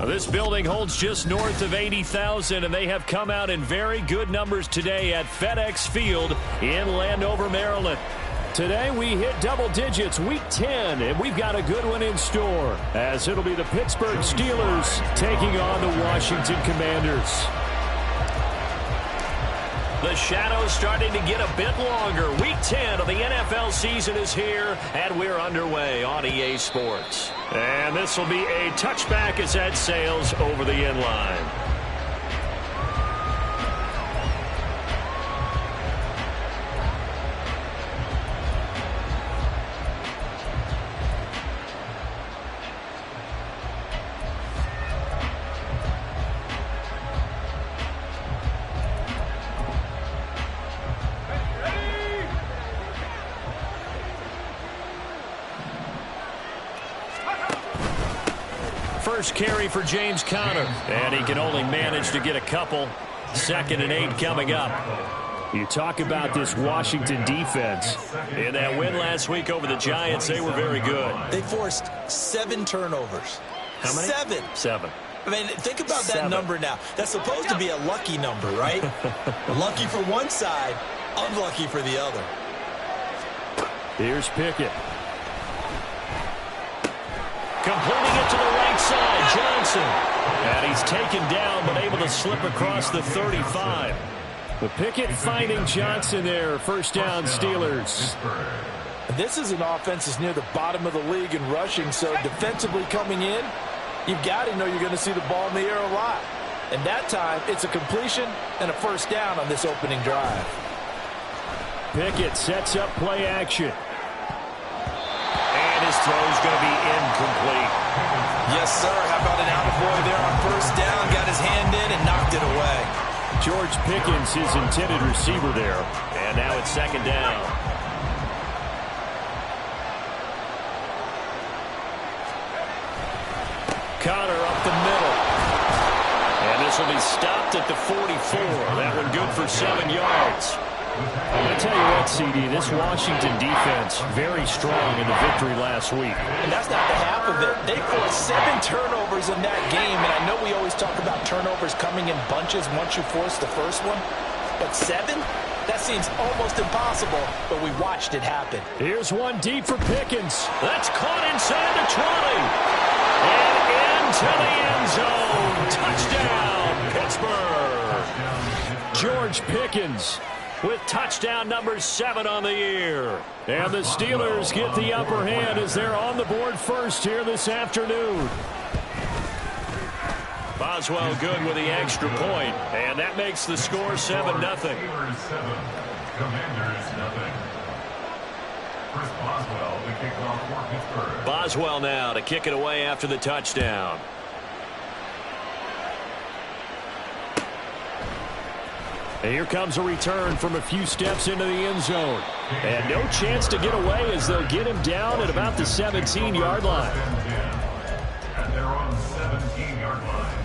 This building holds just north of 80,000, and they have come out in very good numbers today at FedEx Field in Landover, Maryland. Today we hit double digits, week 10, and we've got a good one in store, as it'll be the Pittsburgh Steelers taking on the Washington Commanders. The shadow's starting to get a bit longer. Week 10 of the NFL season is here, and we're underway on EA Sports. And this will be a touchback as that sails over the end line. First carry for James Conner, and he can only manage to get a couple. 2nd and 8 coming up. You talk about this Washington defense. In that win last week over the Giants, they were very good. They forced 7 turnovers. How many? 7. I mean, think about that number now. That's supposed to be a lucky number, right? Lucky for one side, unlucky for the other. Here's Pickett. Completing it to the right side, Johnson. And he's taken down, but able to slip across the 35. The Pickett finding Johnson there. First down, Steelers. This is an offense that's near the bottom of the league in rushing, so defensively coming in, you've got to know you're going to see the ball in the air a lot. And that time, it's a completion and a first down on this opening drive. Pickett sets up play action. And his throw's going to be incomplete. Yes, sir. How about an attaboy there on first down? Got his hand in and knocked it away. George Pickens, his intended receiver there. And now it's 2nd down. Conner up the middle. And this will be stopped at the 44. That one good for 7 yards. I tell you what, CD, this Washington defense, very strong in the victory last week. And that's not the half of it. They forced 7 turnovers in that game, and I know we always talk about turnovers coming in bunches once you force the first one. But 7? That seems almost impossible, but we watched it happen. Here's one deep for Pickens. That's caught inside the 20. And into the end zone. Touchdown, Pittsburgh. George Pickens with touchdown number 7 on the year. And the Steelers get the upper hand as they're on the board first here this afternoon. Boswell good with the extra point, and that makes the score 7-0. Boswell now to kick it away after the touchdown. And here comes a return from a few steps into the end zone. And no chance to get away as they'll get him down at about the 17-yard line. And they're on the 17-yard line.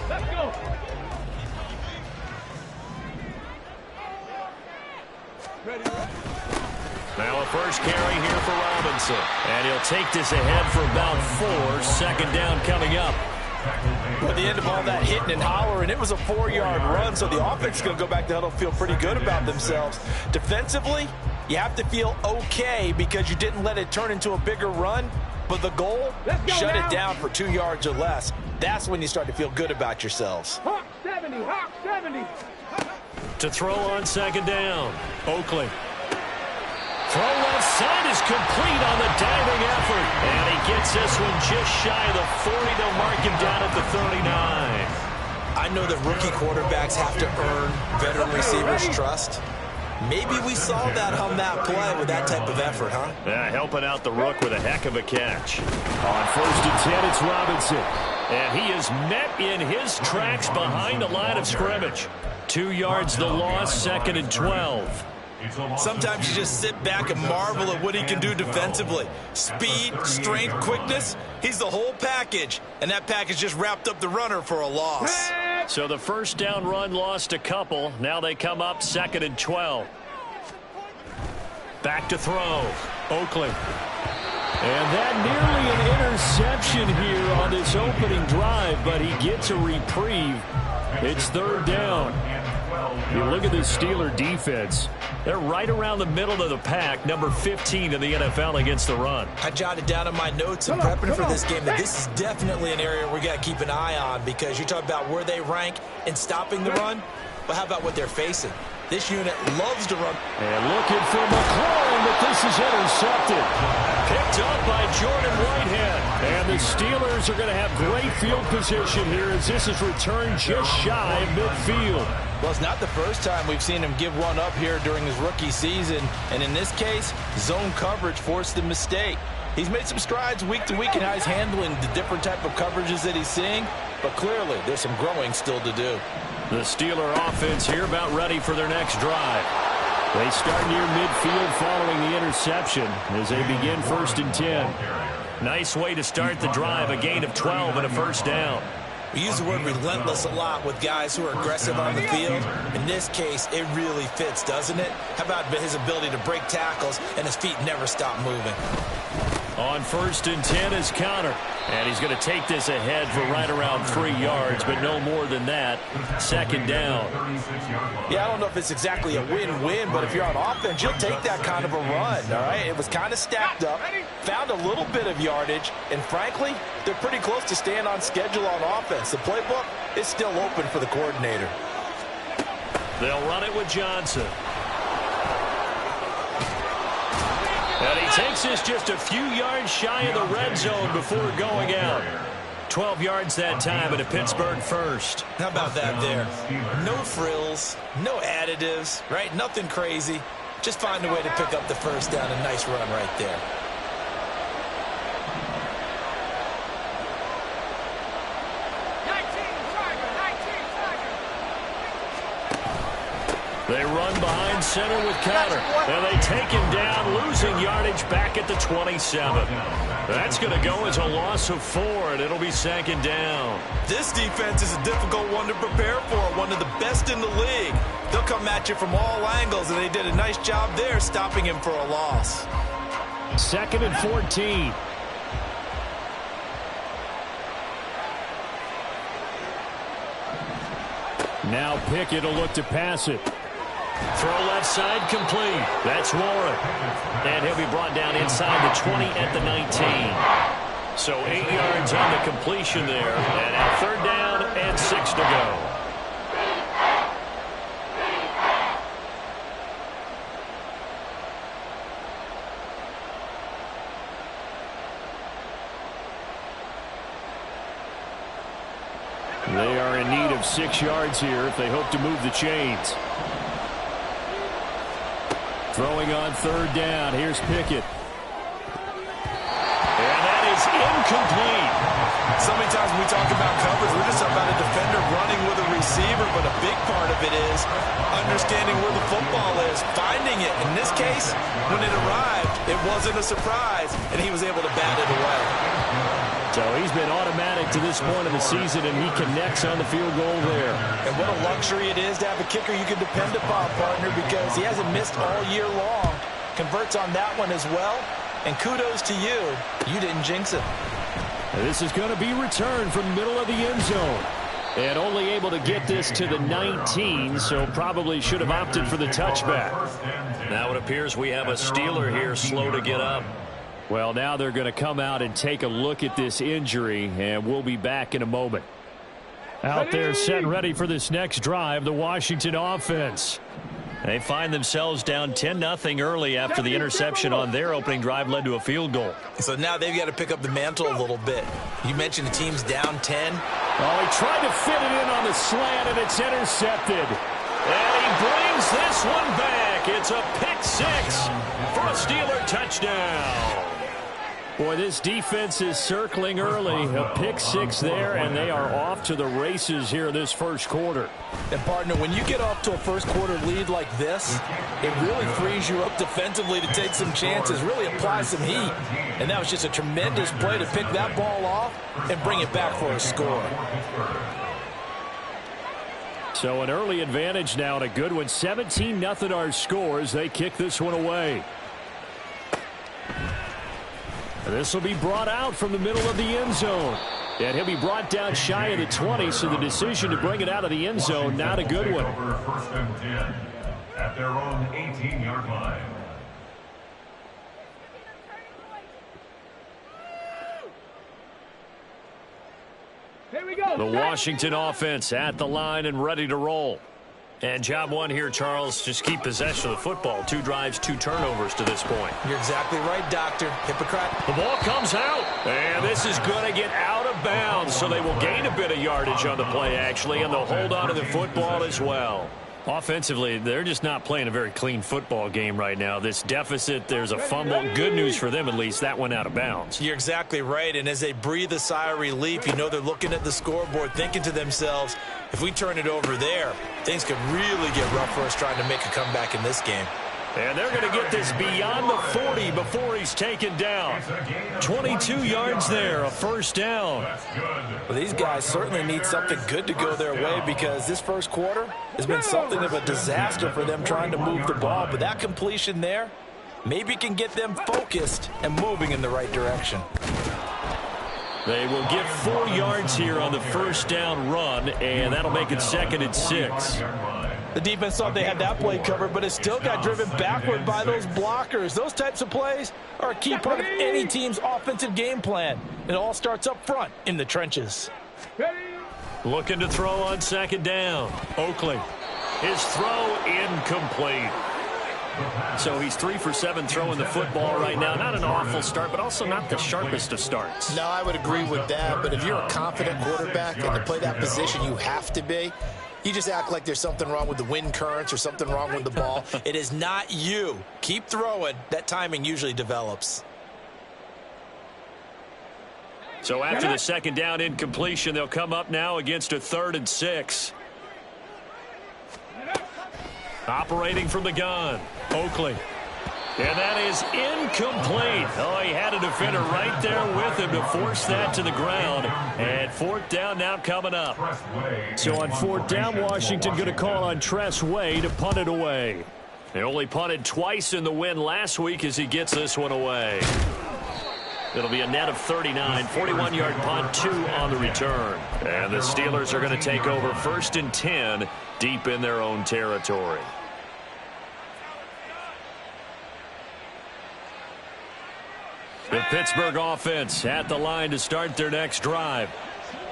Let's go. Ready. Now a first carry here for Robinson. And he'll take this ahead for about 4. 2nd down coming up. At the end of all that hitting and hollering, it was a 4-yard run, so the offense is going to go back to huddle, feel pretty good about themselves. Defensively, you have to feel okay because you didn't let it turn into a bigger run, but the goal, shut it down for 2 yards or less. That's when you start to feel good about yourselves. Hawk 70, Hawk 70. To throw on 2nd down, Oakley. Throw left side is complete on the diving effort. And he gets this one just shy of the 40. They'll mark him down at the 39. I know that rookie quarterbacks have to earn veteran receivers' trust. Maybe we saw that on that play with that type of effort, huh? Yeah, helping out the rook with a heck of a catch. On 1st and 10, it's Robinson. And he is met in his tracks behind the line of scrimmage. 2 yards the loss, 2nd and 12. Sometimes you just sit back and marvel at what he can do defensively. Speed, strength, quickness, he's the whole package. And that package just wrapped up the runner for a loss. So the first down run lost a couple. Now they come up 2nd and 12. Back to throw. Oakley. And that nearly an interception here on this opening drive, but he gets a reprieve. It's third down. You look at this Steeler defense. They're right around the middle of the pack, number 15 in the NFL against the run. I jotted down in my notes and prepping for this game that this is definitely an area we got to keep an eye on, because you talk about where they rank in stopping the run, but how about what they're facing? This unit loves to run. And looking for McLaurin, but this is intercepted. Picked up by Jordan Whitehead. And the Steelers are going to have great field position here as this is returned just shy of midfield. Well, it's not the first time we've seen him give one up here during his rookie season. And in this case, zone coverage forced the mistake. He's made some strides week to week in how he's handling the different type of coverages that he's seeing. But clearly, there's some growing still to do. The Steeler offense here about ready for their next drive. They start near midfield following the interception as they begin 1st and 10. Nice way to start the drive, a gain of 12 and a first down. We use the word relentless a lot with guys who are aggressive on the field. In this case, it really fits, doesn't it? How about his ability to break tackles and his feet never stop moving? On 1st and 10 is Conner. And he's going to take this ahead for right around 3 yards, but no more than that. 2nd down. Yeah, I don't know if it's exactly a win-win, but if you're on offense, you'll take that kind of a run, all right? It was kind of stacked up, found a little bit of yardage, and frankly, they're pretty close to staying on schedule on offense. The playbook is still open for the coordinator. They'll run it with Johnson. And he takes this just a few yards shy of the red zone before going out. 12 yards that time and a Pittsburgh first. How about that there? No frills, no additives, right? Nothing crazy. Just find a way to pick up the first down. A nice run right there. They run behind center with Conner. And they take him down, losing yardage back at the 27. That's going to go as a loss of 4, and it'll be 2nd down. This defense is a difficult one to prepare for, one of the best in the league. They'll come at you from all angles, and they did a nice job there stopping him for a loss. 2nd and 14. Now Pickett will look to pass it. Throw left side complete. That's Warren. And he'll be brought down inside the 20 at the 19. So 8 yards on the completion there. And now 3rd down and 6 to go. They are in need of 6 yards here if they hope to move the chains. Throwing on 3rd down. Here's Pickett. And that is incomplete. So many times when we talk about coverage, we're just talking about a defender running with a receiver, but a big part of it is understanding where the football is, finding it. In this case, when it arrived, it wasn't a surprise, and he was able to bat it away. So he's been automatic to this point of the season, and he connects on the field goal there. And what a luxury it is to have a kicker you can depend upon, partner, because he hasn't missed all year long. Converts on that one as well. And kudos to you. You didn't jinx it. This is going to be returned from the middle of the end zone. And only able to get this to the 19, so probably should have opted for the touchback. Now it appears we have a Steeler here slow to get up. Well, now they're going to come out and take a look at this injury, and we'll be back in a moment. Out there set and ready for this next drive, the Washington offense. They find themselves down 10-0 early after the interception on their opening drive led to a field goal. So now they've got to pick up the mantle a little bit. You mentioned the team's down 10. Oh, he tried to fit it in on the slant, and it's intercepted. And he brings this one back. It's a pick 6 for a Steeler touchdown. Boy, this defense is circling early. A pick 6 there, and they are off to the races here this first quarter. And, partner, when you get off to a first-quarter lead like this, it really frees you up defensively to take some chances, really apply some heat. And that was just a tremendous play to pick that ball off and bring it back for a score. So an early advantage now and a good one. 17-0 our scores. They kick this one away. This will be brought out from the middle of the end zone. And he'll be brought down shy of the 20, so the decision to bring it out of the end zone, not a good one. First and 10 at their own 18-yard line. Here we go. The Washington offense at the line and ready to roll. And job one here, Charles, just keep possession of the football. 2 drives, 2 turnovers to this point. You're exactly right, Doctor. Hypocrite. The ball comes out, and this is going to get out of bounds, so they will gain a bit of yardage on the play, actually, and they'll hold on to the football as well. Offensively, they're just not playing a very clean football game right now. This deficit, there's a fumble. Good news for them, at least. That went out of bounds. You're exactly right, and as they breathe a sigh of relief, you know they're looking at the scoreboard, thinking to themselves, if we turn it over there, things could really get rough for us trying to make a comeback in this game. And they're going to get this beyond the 40 before he's taken down. 22 yards there, a first down. Well, these guys certainly need something good to go their way because this first quarter has been something of a disaster for them trying to move the ball. But that completion there maybe can get them focused and moving in the right direction. They will get 4 yards here on the first down run, and that'll make it 2nd and 6. The defense thought they had that play covered, but it still got driven backward by those blockers. Those types of plays are a key part of any team's offensive game plan. It all starts up front in the trenches. Looking to throw on 2nd down. Oakley. His throw incomplete. So he's 3 for 7 throwing the football right now. Not an awful start, but also not the sharpest of starts. No, I would agree with that. But if you're a confident quarterback and to play that position, you have to be. You just act like there's something wrong with the wind currents or something wrong with the ball. It is not you. Keep throwing. That timing usually develops. So after the 2nd down incompletion, they'll come up now against a 3rd and 6. Operating from the gun, Oakley. And that is incomplete. Oh, he had a defender right there with him to force that to the ground. And 4th down now coming up. So on 4th down, Washington going to call on Tress Way to punt it away. They only punted twice in the win last week as he gets this one away. It'll be a net of 39, 41-yard punt, 2 on the return. And the Steelers are going to take over 1st and 10 deep in their own territory. The Pittsburgh offense at the line to start their next drive.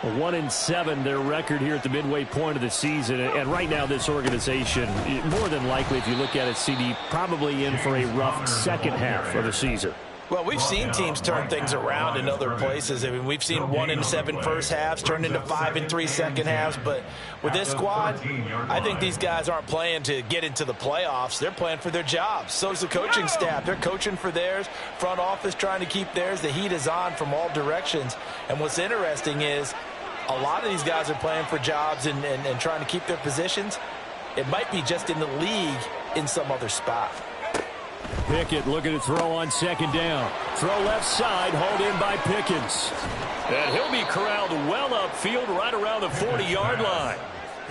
1-7 their record here at the midway point of the season. And right now this organization, more than likely if you look at it, CD, probably in for a rough second half of the season. Well, we've seen teams turn things around in other places. I mean, we've seen 1-7 first halves turn into 5-3 second halves. But with this squad, I think these guys aren't playing to get into the playoffs. They're playing for their jobs. So is the coaching staff. They're coaching for theirs. Front office trying to keep theirs. The heat is on from all directions. And what's interesting is a lot of these guys are playing for jobs and trying to keep their positions. It might be just in the league in some other spot. Pickett looking to throw on 2nd down. Throw left side, hauled in by Pickens. And he'll be corralled well upfield right around the 40-yard line.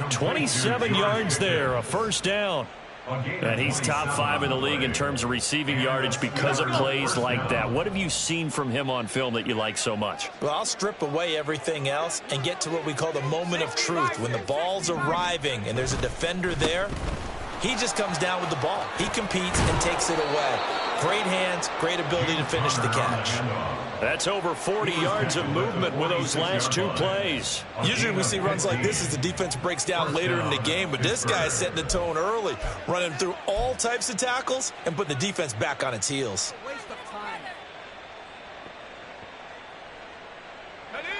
27 yards there, a first down. And he's top 5 in the league in terms of receiving yardage because of plays like that. What have you seen from him on film that you like so much? Well, I'll strip away everything else and get to what we call the moment of truth. When the ball's arriving and there's a defender there, he just comes down with the ball. He competes and takes it away. Great hands, great ability to finish the catch. That's over 40 yards of movement with those last 2 plays. Usually we see runs like this as the defense breaks down later in the game, but this guy is setting the tone early, running through all types of tackles and putting the defense back on its heels.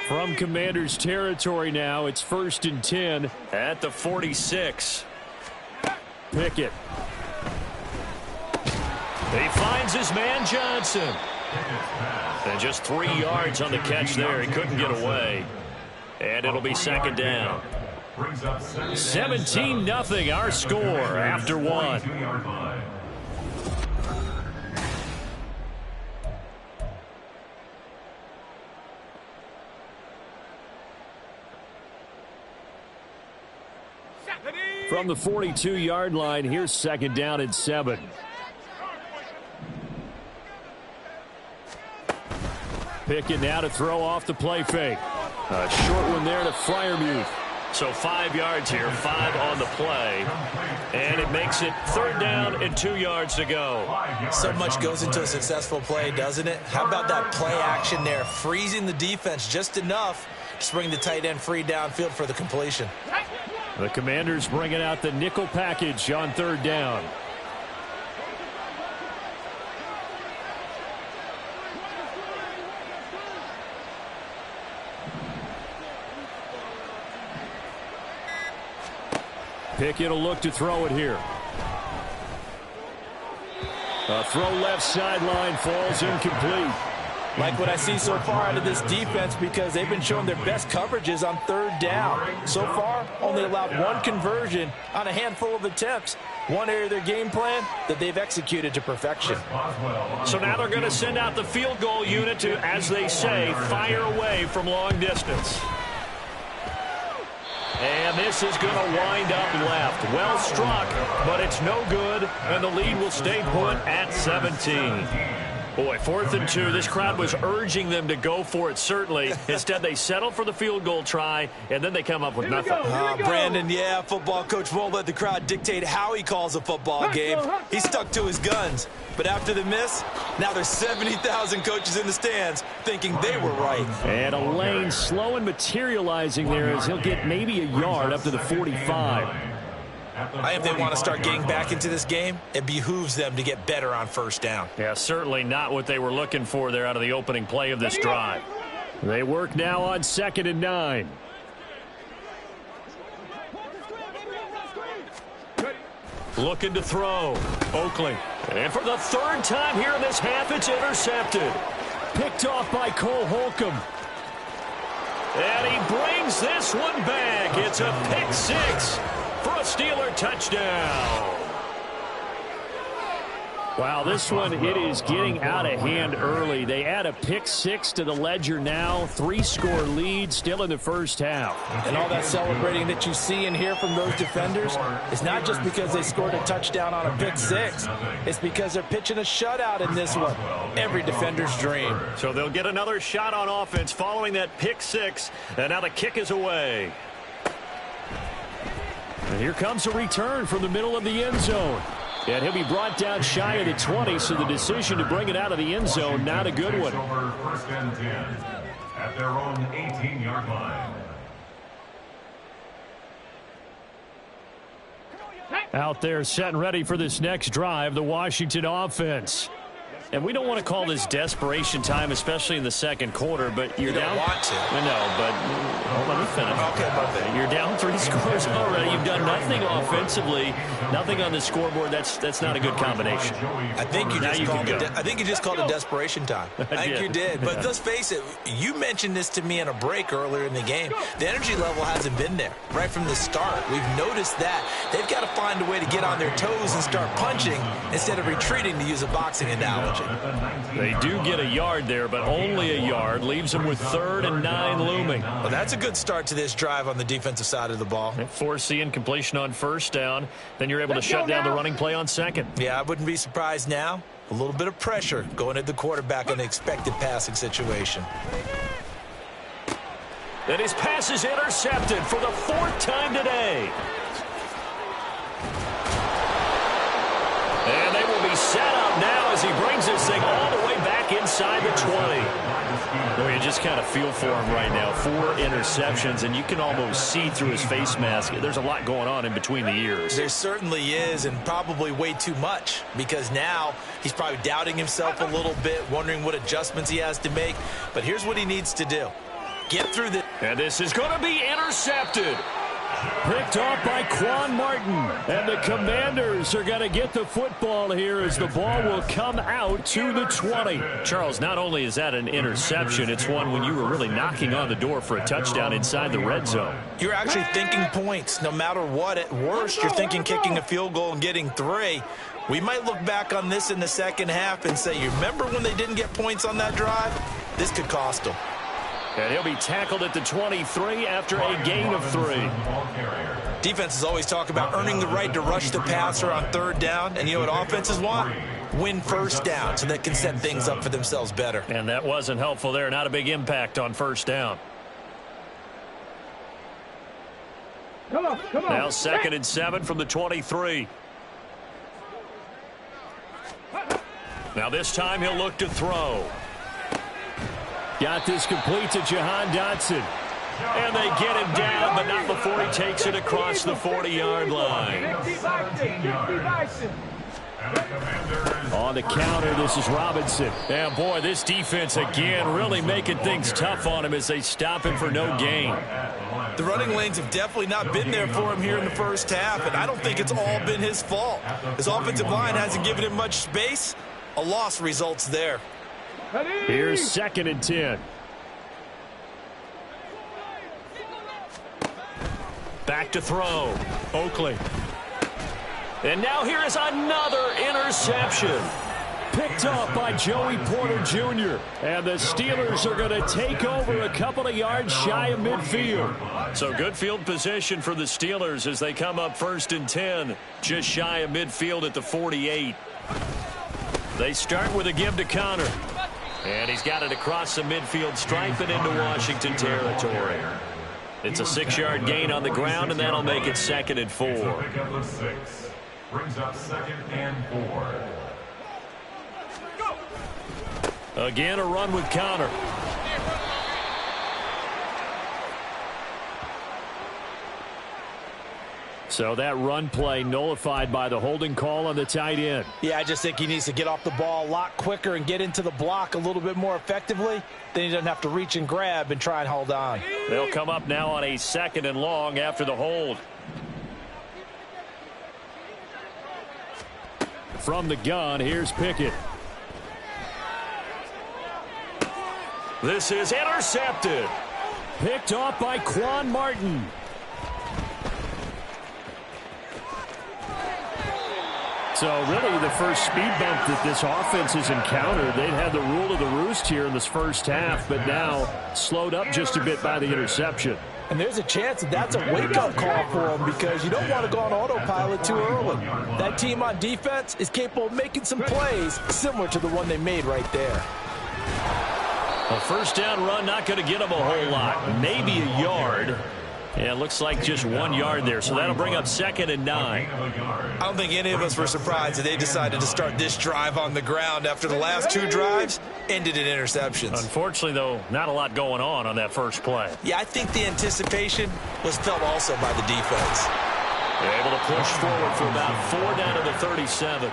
From Commanders territory now, it's 1st and 10 at the 46. Pickett. He finds his man Johnson. And just 3 yards on the catch there. He couldn't get away. And it'll be 2nd down. 17-0 our score after 1. From the 42-yard line, here's 2nd down and 7. Pickett now to throw off the play fake. A short one there to Freiermuth. So 5 yards here, 5 on the play. And it makes it 3rd down and 2 yards to go. So much goes into a successful play, doesn't it? How about that play action there, freezing the defense just enough to bring the tight end free downfield for the completion. The Commanders bringing out the nickel package on 3rd down. Pickett will look to throw it here. A throw left sideline, falls incomplete. Like what I see so far out of this defense, because they've been showing their best coverages on 3rd down. So far, only allowed 1 conversion on a handful of attempts. One area of their game plan that they've executed to perfection. So now they're going to send out the field goal unit to, as they say, fire away from long distance. And this is going to wind up left. Well struck, but it's no good, and the lead will stay put at 17. Boy, 4th and 2. This crowd was urging them to go for it, certainly. Instead, they settle for the field goal try, and then they come up with nothing. Brandon, yeah, football coach won't let the crowd dictate how he calls a football game. He stuck to his guns. But after the miss, now there's 70,000 coaches in the stands thinking they were right. And a lane slow and materializing there as he'll get maybe a yard up to the 45. If they want to start getting back into this game, it behooves them to get better on 1st down. Yeah, certainly not what they were looking for there out of the opening play of this drive. They work now on 2nd and 9. Looking to throw. Oakley. And for the 3rd time here in this half, it's intercepted. Picked off by Cole Holcomb. And he brings this one back. It's a pick 6 for a Steeler touchdown. Wow, this one, it is getting out of hand early. They add a pick 6 to the ledger now. 3-score lead still in the 1st half. And all that celebrating that you see and hear from those defenders is not just because they scored a touchdown on a pick 6. It's because they're pitching a shutout in this one. Every defender's dream. So they'll get another shot on offense following that pick 6. And now the kick is away. And here comes a return from the middle of the end zone. And he'll be brought down shy of the 20, so the decision to bring it out of the end zone, not a good one. Over 1st and 10 at their own 18-yard line. Out there set and ready for this next drive, the Washington offense. And we don't want to call this desperation time, especially in the 2nd quarter, but you're down. You don't want to. I know, but let me finish. Okay, perfect. You're down 3 scores already. You've done nothing offensively, nothing on the scoreboard. That's not a good combination. I think you just called it desperation time. I think you did. But let's face it, you mentioned this to me in a break earlier in the game. The energy level hasn't been there right from the start. We've noticed that. They've got to find a way to get on their toes and start punching instead of retreating, to use a boxing analogy. They do get a yard there, but only a yard. Leaves them with 3rd and 9 looming. Well, that's a good start to this drive on the defensive side of the ball. They force the incompletion on 1st down. Then you're able to shut down the running play on 2nd. Yeah, I wouldn't be surprised now. A little bit of pressure going at the quarterback in an expected passing situation. And his pass is intercepted for the 4th time today. And they will be set up now as he brings this thing all the way back inside the 20. Well, you just kind of feel for him right now. 4 interceptions, and you can almost see through his face mask. There's a lot going on in between the ears. There certainly is, and probably way too much, because now he's probably doubting himself a little bit, wondering what adjustments he has to make. But here's what he needs to do. Get through the... And this is going to be intercepted. Picked off by Quan Martin. And the Commanders are going to get the football here as the ball will come out to the 20. Charles, not only is that an interception, it's one when you were really knocking on the door for a touchdown inside the red zone. You're actually thinking points. No matter what, at worst, you're thinking kicking a field goal and getting 3. We might look back on this in the 2nd half and say, you remember when they didn't get points on that drive? This could cost them. And he'll be tackled at the 23 after a gain of 3. Defenses always talk about earning the right to rush the passer on 3rd down. And you know what offenses want? win first down so they can set things up for themselves better. And that wasn't helpful there. Not a big impact on first down. Come on. Now 2nd and 7 from the 23. Now this time he'll look to throw. Got this complete to Jahan Dotson. And they get him down, but not before he takes it across the 40-yard line. On the counter, this is Robinson. And boy, this defense again really making things tough on him as they stop him for no gain. The running lanes have definitely not been there for him here in the first half, and I don't think it's all been his fault. His offensive line hasn't given him much space. A loss results there. Here's 2nd and 10. Back to throw. Oakley. And now here is another interception. Picked up by Joey Porter Jr. And the Steelers are going to take over a couple of yards shy of midfield. So good field position for the Steelers as they come up 1st and 10. Just shy of midfield at the 48. They start with a give to Connor. And he's got it across the midfield stripe and into Washington territory. It's a 6-yard gain on the ground, and that'll make it 2nd and 4. Brings up 2nd and 4. Again, a run with Connor. So that run play nullified by the holding call on the tight end. Yeah, I just think he needs to get off the ball a lot quicker and get into the block a little bit more effectively. Then he doesn't have to reach and grab and try and hold on. They'll come up now on a 2nd and long after the hold. From the gun, here's Pickett. This is intercepted. Picked off by Quan Martin. So really the first speed bump that this offense has encountered. They'd had the rule of the roost here in this first half, but now slowed up just a bit by the interception. And there's a chance that that's a wake-up call for them because you don't want to go on autopilot too early. That team on defense is capable of making some plays similar to the one they made right there. A first down run not going to get them a whole lot. Maybe a yard. Yeah, it looks like just 1 yard there, so that'll bring up 2nd and 9. I don't think any of us were surprised that they decided to start this drive on the ground after the last 2 drives ended in interceptions. Unfortunately, though, not a lot going on that first play. Yeah, I think the anticipation was felt also by the defense. They're able to push forward for about 4 down to the 37.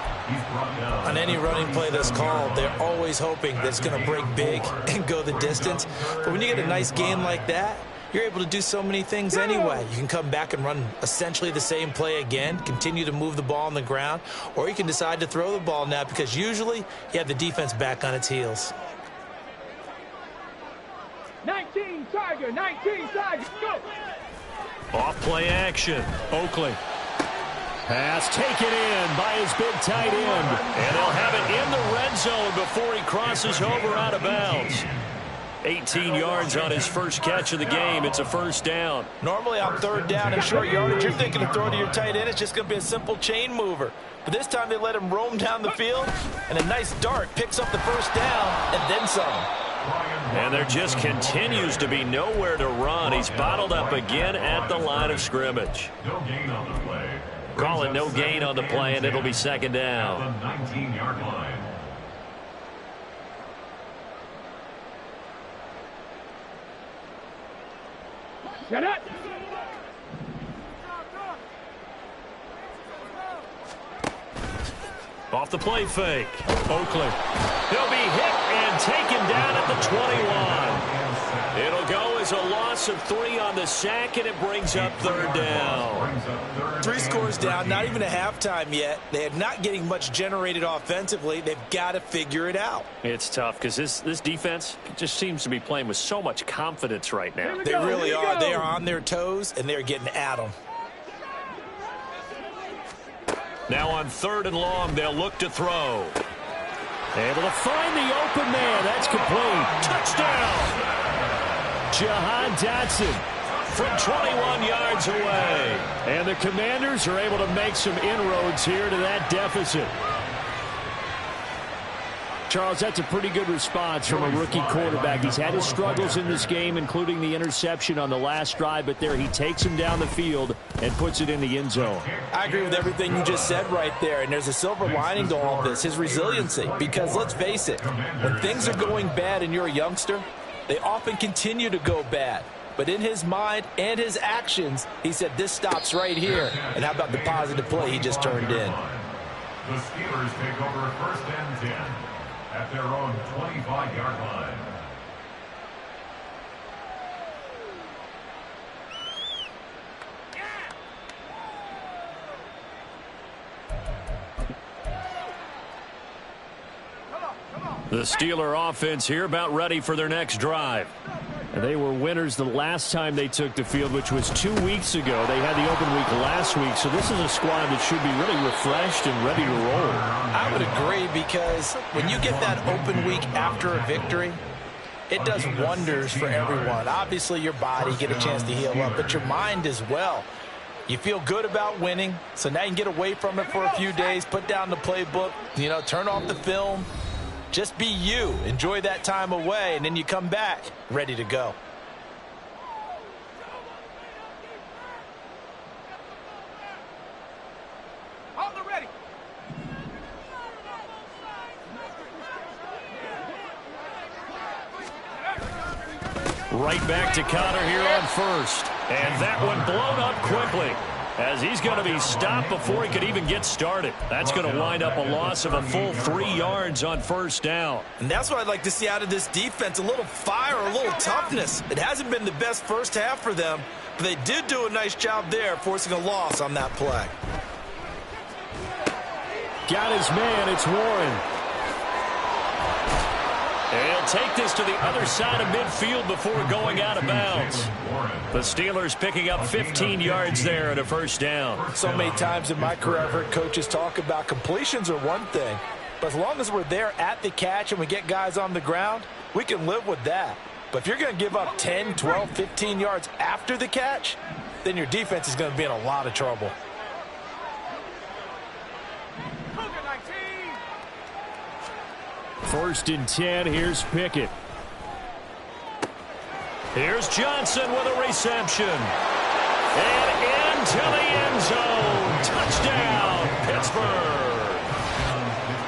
On any running play that's called, they're always hoping that it's going to break big and go the distance. But when you get a nice game like that, you're able to do so many things anyway. You can come back and run essentially the same play again, continue to move the ball on the ground, or you can decide to throw the ball now because usually you have the defense back on its heels. 19 Tiger, go! Off play action. Oakley. Pass taken in by his big tight end. And they'll have it in the red zone before he crosses over out of bounds. 18 yards on his first catch of the game. It's a first down. Normally on 3rd down and short yardage, you're thinking of throwing to your tight end. It's just going to be a simple chain mover. But this time they let him roam down the field, and a nice dart picks up the first down and then some. And there just continues to be nowhere to run. He's bottled up again at the line of scrimmage. No gain on the play. Call it no gain on the play, and it'll be 2nd down. The 19-yard line. Get it! Off the play fake. Oakley. He'll be hit and taken down at the 21. It'll go as a loss of 3 on the sack, and it brings up 3rd down. 3 scores down, not even a halftime yet. They are not getting much generated offensively. They've got to figure it out. It's tough because this defense just seems to be playing with so much confidence right now. They really are. They are on their toes, and they're getting at them. Now on 3rd and long, they'll look to throw. Able to find the open man. That's complete. Touchdown! Jahan Dotson from 21 yards away. And the Commanders are able to make some inroads here to that deficit. Charles, that's a pretty good response from a rookie quarterback. He's had his struggles in this game, including the interception on the last drive, but there he takes him down the field and puts it in the end zone. I agree with everything you just said right there, and there's a silver lining to all of this, his resiliency. Because let's face it, when things are going bad and you're a youngster, they often continue to go bad. But in his mind and his actions, he said, this stops right here. And how about the positive play he just turned in? The Steelers take over 1st and 10 at their own 25-yard line. The Steeler offense here about ready for their next drive. And they were winners the last time they took the field, which was 2 weeks ago. They had the open week last week, so this is a squad that should be really refreshed and ready to roll. I would agree, because when you get that open week after a victory, it does wonders for everyone. Obviously, your body get a chance to heal up, but your mind as well. You feel good about winning, so now you can get away from it for a few days, put down the playbook, turn off the film. Just be you. Enjoy that time away, and then you come back ready to go. Hold the ready. Right back to Connor here on first. And that one blown up quickly, as he's going to be stopped before he could even get started. That's going to wind up a loss of a full 3 yards on first down. And that's what I'd like to see out of this defense, a little fire, a little toughness. It hasn't been the best first half for them, but they did do a nice job there, forcing a loss on that play. Got his man, it's Warren. And he'll take this to the other side of midfield before going out of bounds. The Steelers picking up 15 yards there and a first down. So many times in my career I've heard coaches talk about completions are one thing, but as long as we're there at the catch and we get guys on the ground, we can live with that. But if you're going to give up 10, 12, 15 yards after the catch, then your defense is going to be in a lot of trouble. First and 10, here's Pickett. Here's Johnson with a reception. And into the end zone. Touchdown, Pittsburgh.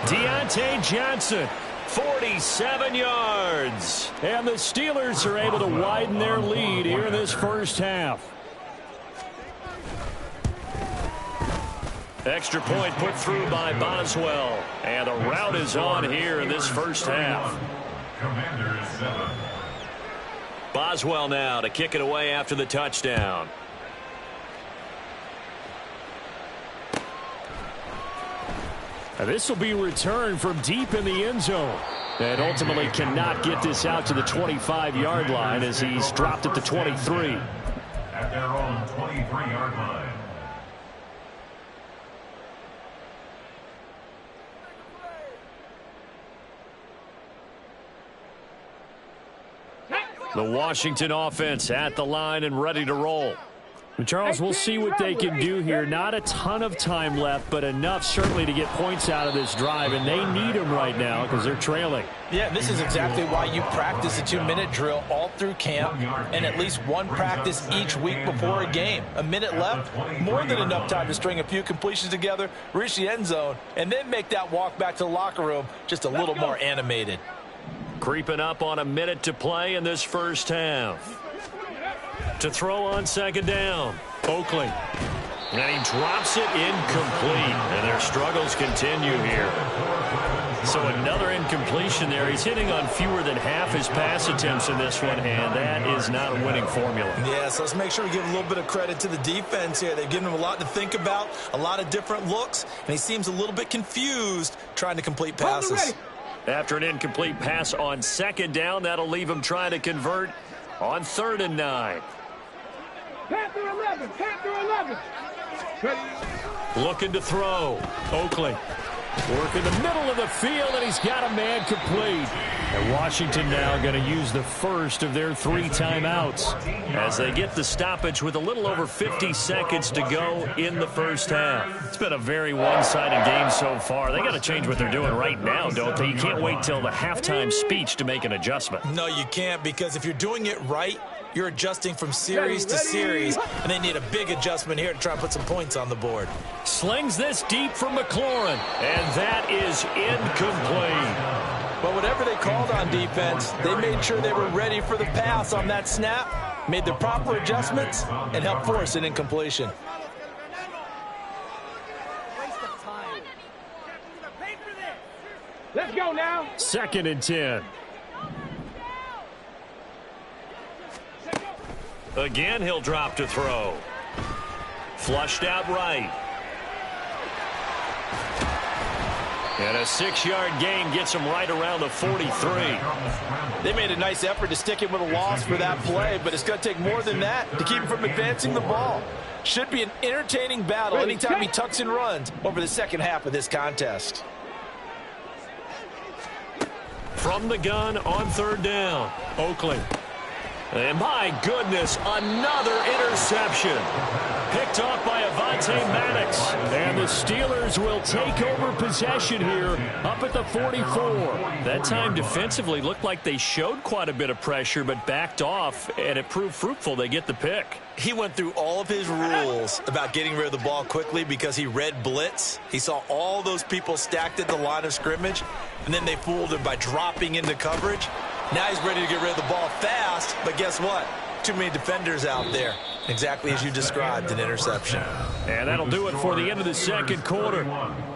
Deontay Johnson, 47 yards. And the Steelers are able to widen their lead here in this first half. Extra point put through by Boswell. And the route is on here in this first half. Commanders 7. Boswell now to kick it away after the touchdown. This will be returned from deep in the end zone. And ultimately cannot get this out to the 25-yard line as he's dropped at the 23. At their own 23-yard line. The Washington offense at the line and ready to roll. Charles, we'll see what they can do here. Not a ton of time left, but enough certainly to get points out of this drive, and they need them right now because they're trailing. Yeah, this is exactly why you practice a 2-minute drill all through camp and at least one practice each week before a game. A minute left, more than enough time to string a few completions together, reach the end zone, and then make that walk back to the locker room just a little more animated. Creeping up on a minute to play in this first half. To throw on second down, Oakley. And he drops it incomplete. And their struggles continue here. So another incompletion there. He's hitting on fewer than half his pass attempts in this one, and that is not a winning formula. Yeah, so let's make sure we give a little bit of credit to the defense here. They've given him a lot to think about, a lot of different looks, and he seems a little bit confused trying to complete passes. After an incomplete pass on second down, that'll leave him trying to convert on 3rd and 9. Panther 11, Panther 11. Looking to throw. Oakley. Work in the middle of the field, and he's got a man complete. And Washington now going to use the first of their 3 timeouts as they get the stoppage with a little over 50 seconds to go in the first half. It's been a very one-sided game so far. They got to change what they're doing right now, don't they? You can't wait till the halftime speech to make an adjustment. No, you can't, because if you're doing it right, you're adjusting from series to series, and they need a big adjustment here to try and put some points on the board. Slings this deep for McLaurin, and that is incomplete. But whatever they called on defense, they made sure they were ready for the pass on that snap, made the proper adjustments, and helped force an incompletion. Let's go now. 2nd and 10. Again, he'll drop to throw. Flushed out right. And a 6-yard gain gets him right around the 43. They made a nice effort to stick him with a loss for that play, but it's going to take more than that to keep him from advancing the ball. Should be an entertaining battle anytime he tucks and runs over the second half of this contest. From the gun on 3rd down, Oakley. And my goodness, another interception. Picked off by Avonte Maddox. And the Steelers will take over possession here up at the 44. That time defensively looked like they showed quite a bit of pressure but backed off, and it proved fruitful. They get the pick. He went through all of his rules about getting rid of the ball quickly because he read blitz. He saw all those people stacked at the line of scrimmage, and then they fooled him by dropping into coverage. Now he's ready to get rid of the ball fast, but guess what? Too many defenders out there. Exactly as you described, an interception. And that'll do it for the end of the second quarter.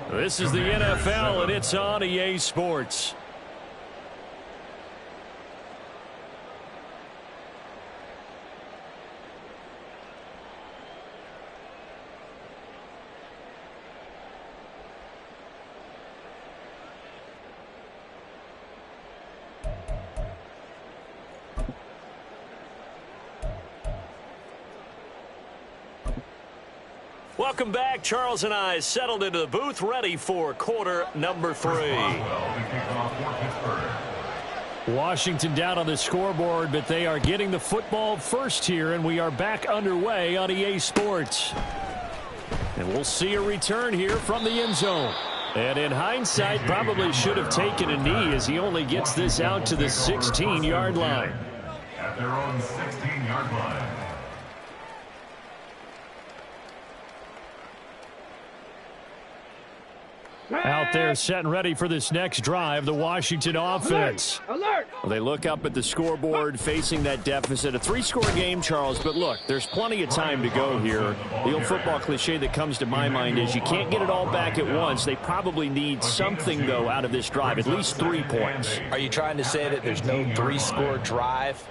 This is the NFL, and it's on EA Sports. Welcome back. Charles and I settled into the booth, ready for quarter number 3. Washington down on the scoreboard, but they are getting the football first here, and we are back underway on EA Sports. And we'll see a return here from the end zone. And in hindsight, probably should have taken a knee as he only gets this out to the 16-yard line. At their own 16-yard line. Out there set and ready for this next drive, the Washington offense. Alert! Well, they look up at the scoreboard facing that deficit. A 3-score game, Charles, but look, there's plenty of time to go here. The old football cliche that comes to my mind is you can't get it all back at once. They probably need something, though, out of this drive, at least 3 points. Are you trying to say that there's no 3-score drive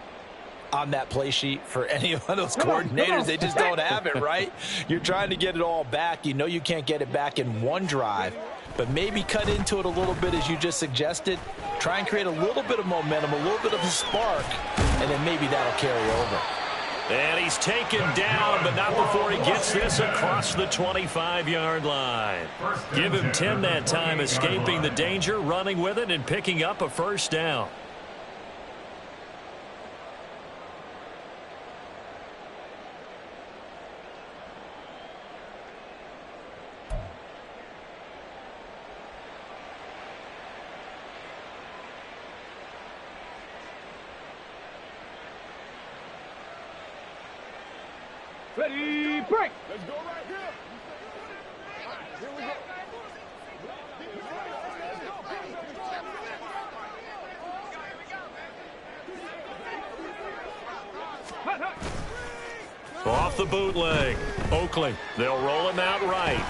on that play sheet for any of those coordinators? They just don't have it, right? You're trying to get it all back. You know you can't get it back in one drive, but maybe cut into it a little bit as you just suggested. Try and create a little bit of momentum, a little bit of a spark, and then maybe that'll carry over. And he's taken down, but not before he gets this across the 25-yard line. Give him 10 that time, escaping the danger, running with it, and picking up a first down. Ready, break! Let's go right here. Here we go. Off the bootleg. Oakley. They'll roll him out right.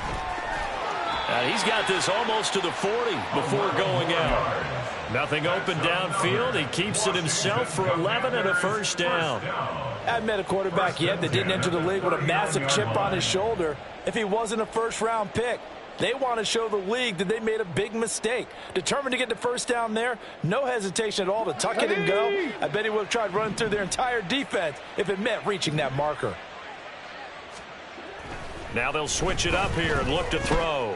He's got this almost to the 40 before going out. Nothing open downfield. He keeps it himself for 11 and a first down. I haven't met a quarterback yet that didn't enter the league with a massive chip on his shoulder if he wasn't a first-round pick. They want to show the league that they made a big mistake. Determined to get the first down there, no hesitation at all to tuck it and go. I bet he would have tried running through their entire defense if it meant reaching that marker. Now they'll switch it up here and look to throw.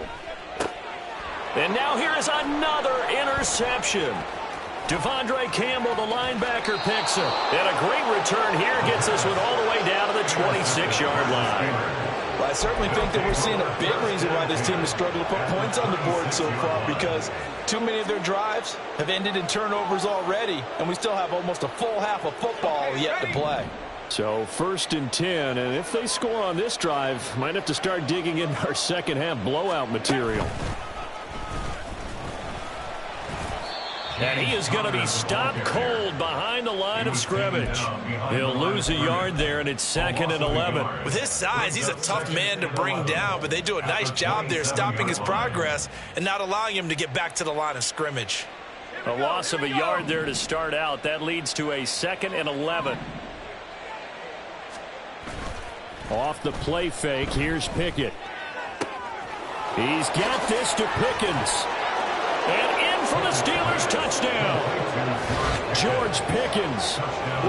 And now here is another interception. Devondre Campbell, the linebacker, picks it. And a great return here gets this one all the way down to the 26-yard line. Well, I certainly think that we're seeing a big reason why this team has struggled to put points on the board so far, because too many of their drives have ended in turnovers already, and we still have almost a full half of football yet to play. So 1st and 10, and if they score on this drive, might have to start digging in our second half blowout material. And he is going to be stopped cold behind the line of scrimmage. He'll lose a yard there, and it's 2nd and 11. With his size, he's a tough man to bring down, but they do a nice job there stopping his progress and not allowing him to get back to the line of scrimmage. A loss of a yard there to start out. That leads to a 2nd and 11. Off the play fake, here's Pickett. He's got this to Pickens. And in for the Steelers touchdown. George Pickens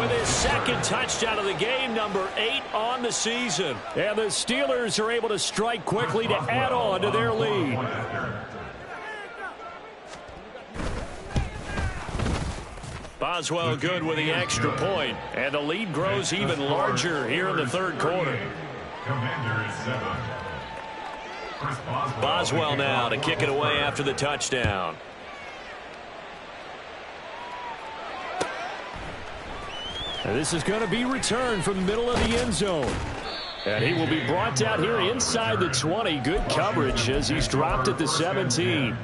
with his 2nd touchdown of the game, number 8 on the season. And the Steelers are able to strike quickly to add on to their lead. Boswell good with the extra point. And the lead grows even larger here in the 3rd quarter. Commanders 7. Boswell now to kick it away after the touchdown. And this is going to be returned from the middle of the end zone. And he will be brought down here inside the 20. Good coverage as he's dropped at the 17.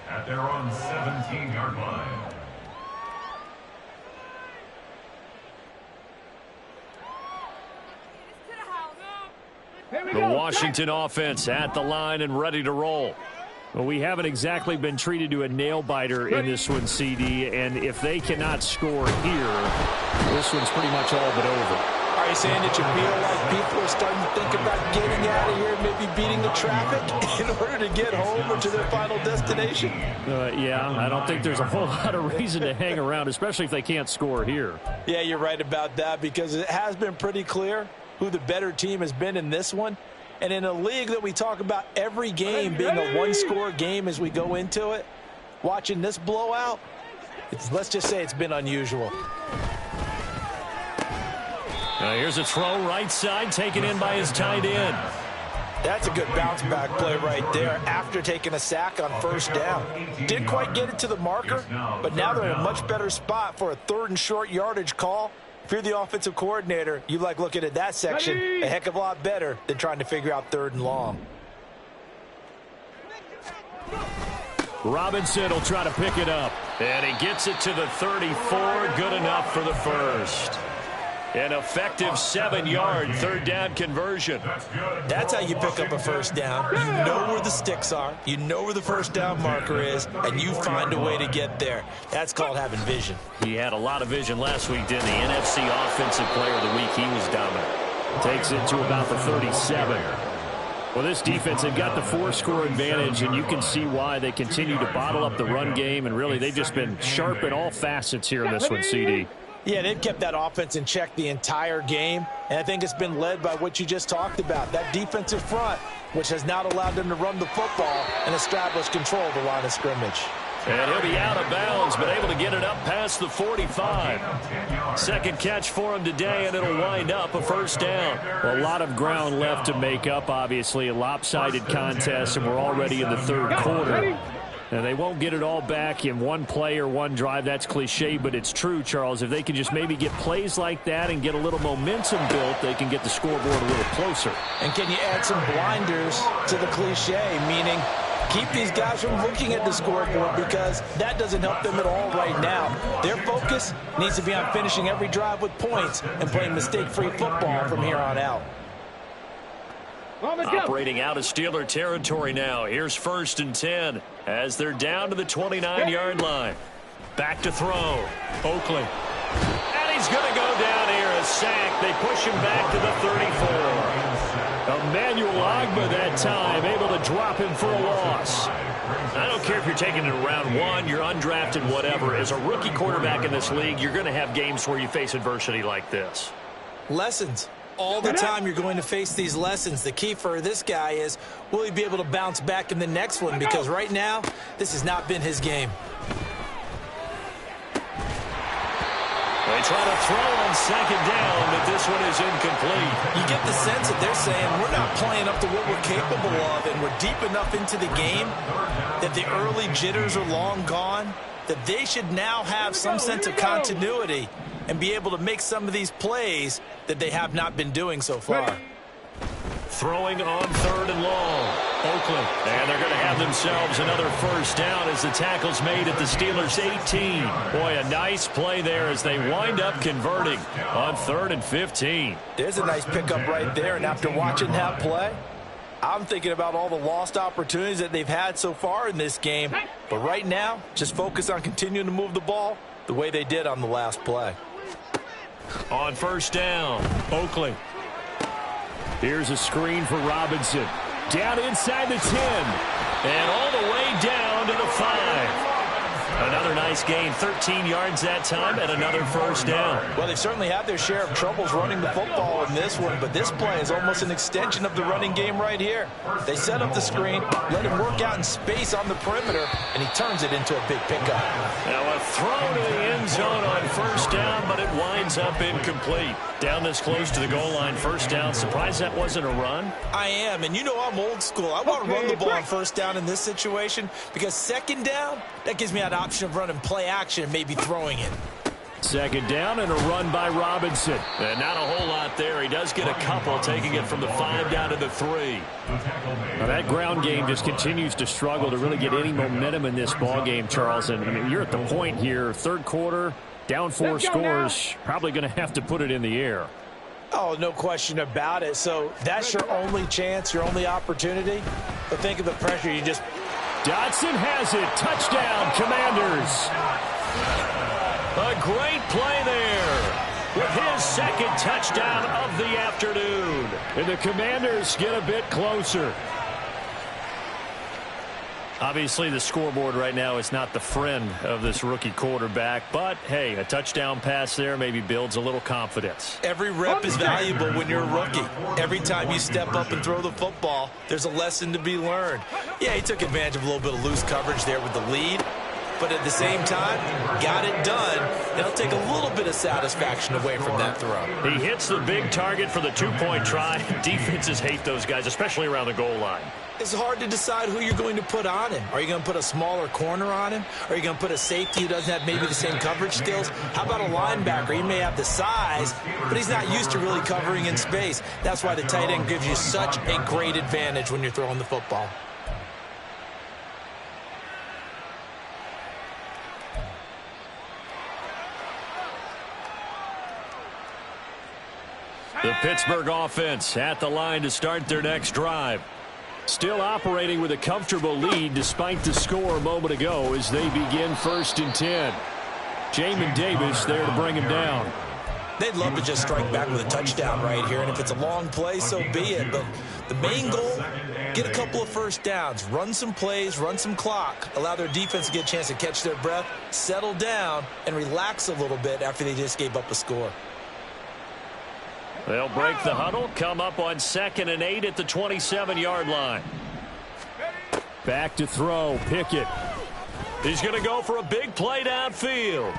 At their own 17-yard line. The Washington offense at the line and ready to roll. Well, we haven't exactly been treated to a nail-biter in this one, CD, and if they cannot score here, this one's pretty much all but over. Are you saying that you feel like people are starting to think about getting out of here, maybe beating the traffic in order to get home or to their final destination? Yeah, I don't think there's a whole lot of reason to hang around, especially if they can't score here. Yeah, you're right about that, because it has been pretty clear who the better team has been in this one. And in a league that we talk about every game being a one-score game as we go into it, watching this blowout, let's just say it's been unusual. Here's a throw right side, taken in by his tight end. That's a good bounce-back play right there after taking a sack on 1st down. Didn't quite get it to the marker, but now they're in a much better spot for a 3rd and short yardage call. If you're the offensive coordinator, you like looking at that section a heck of a lot better than trying to figure out 3rd and long. Robinson will try to pick it up. And he gets it to the 34. Good enough for the first. An effective 7-yard 3rd down conversion. That's how you pick up a 1st down. You know where the sticks are. You know where the 1st down marker is, and you find a way to get there. That's called having vision. He had a lot of vision last week, didn't he? NFC Offensive Player of the Week, he was dominant. Takes it to about the 37. Well, this defense, they've got the 4-score advantage, and you can see why they continue to bottle up the run game, and really they've just been sharp in all facets here in this one, CD. Yeah, they've kept that offense in check the entire game, and I think it's been led by what you just talked about, that defensive front, which has not allowed them to run the football and establish control of the line of scrimmage. And he'll be out of bounds, but able to get it up past the 45. 2nd catch for him today, and it'll wind up a 1st down. Well, a lot of ground left to make up, obviously. A lopsided contest, and we're already in the 3rd quarter. And they won't get it all back in one play or one drive. That's cliche, but it's true, Charles. If they can just maybe get plays like that and get a little momentum built, they can get the scoreboard a little closer. And can you add some blinders to the cliche, meaning keep these guys from looking at the scoreboard, because that doesn't help them at all right now. Their focus needs to be on finishing every drive with points and playing mistake-free football from here on out. Operating out of Steeler territory now. Here's 1st and 10 as they're down to the 29-yard line. Back to throw. Oakley. And he's going to go down here. A sack. They push him back to the 34. Emmanuel Ogbah that time able to drop him for a loss. I don't care if you're taking it in round 1, you're undrafted, whatever. As a rookie quarterback in this league, you're going to have games where you face adversity like this. Lessons. all the time you're going to face these lessons. The key for this guy is, will he be able to bounce back in the next one? Because right now, this has not been his game. They try to throw on second down, but this one is incomplete. You get the sense that they're saying we're not playing up to what we're capable of, and we're deep enough into the game that the early jitters are long gone, that they should now have some sense of continuity and be able to make some of these plays that they have not been doing so far. Throwing on third and long. Oakland. And they're going to have themselves another first down as the tackle's made at the Steelers' 18. Boy, a nice play there as they wind up converting on 3rd and 15. There's a nice pickup right there, and after watching that play, I'm thinking about all the lost opportunities that they've had so far in this game. But right now, just focus on continuing to move the ball the way they did on the last play. On first down, Oakland. Here's a screen for Robinson. Down inside the 10. And all the way down to the 5. Another nice gain, 13 yards that time, and another first down. Well, they've certainly had their share of troubles running the football in this one, but this play is almost an extension of the running game right here. They set up the screen, let him work out in space on the perimeter, and he turns it into a big pickup. Now a throw to the end zone on first down, but it winds up incomplete. Down this close to the goal line, first down. Surprised that wasn't a run? I am, and you know I'm old school. I want to run the ball on first down in this situation because second down, that gives me an option of running play action and maybe throwing it. Second down and a run by Robinson. And not a whole lot there. He does get a couple, taking it from the 5 down to the 3. Now that ground game just continues to struggle to really get any momentum in this ball game, Charles. And I mean, you're at the point here, third quarter, down 4 scores, probably going to have to put it in the air. Oh, no question about it. So that's your only chance, your only opportunity. But think of the pressure you just... Dotson has it. Touchdown, Commanders. A great play there with his second touchdown of the afternoon. And the Commanders get a bit closer. Obviously, the scoreboard right now is not the friend of this rookie quarterback. But, hey, a touchdown pass there maybe builds a little confidence. Every rep is valuable when you're a rookie. Every time you step up and throw the football, there's a lesson to be learned. Yeah, he took advantage of a little bit of loose coverage there with the lead. But at the same time, got it done. It'll take a little bit of satisfaction away from that throw. He hits the big target for the 2-point try. Defenses hate those guys, especially around the goal line. It's hard to decide who you're going to put on him. Are you going to put a smaller corner on him? Are you going to put a safety who doesn't have maybe the same coverage skills? How about a linebacker? He may have the size, but he's not used to really covering in space. That's why the tight end gives you such a great advantage when you're throwing the football. The Pittsburgh offense at the line to start their next drive. Still operating with a comfortable lead despite the score a moment ago as they begin 1st and 10. Jamin Davis there to bring him down. They'd love to just strike back with a touchdown right here, and if it's a long play, so be it. But the main goal, get a couple of first downs, run some plays, run some clock, allow their defense to get a chance to catch their breath, settle down, and relax a little bit after they just gave up a score. They'll break the huddle, come up on 2nd and 8 at the 27-yard line. Back to throw, Pickett. He's going to go for a big play downfield.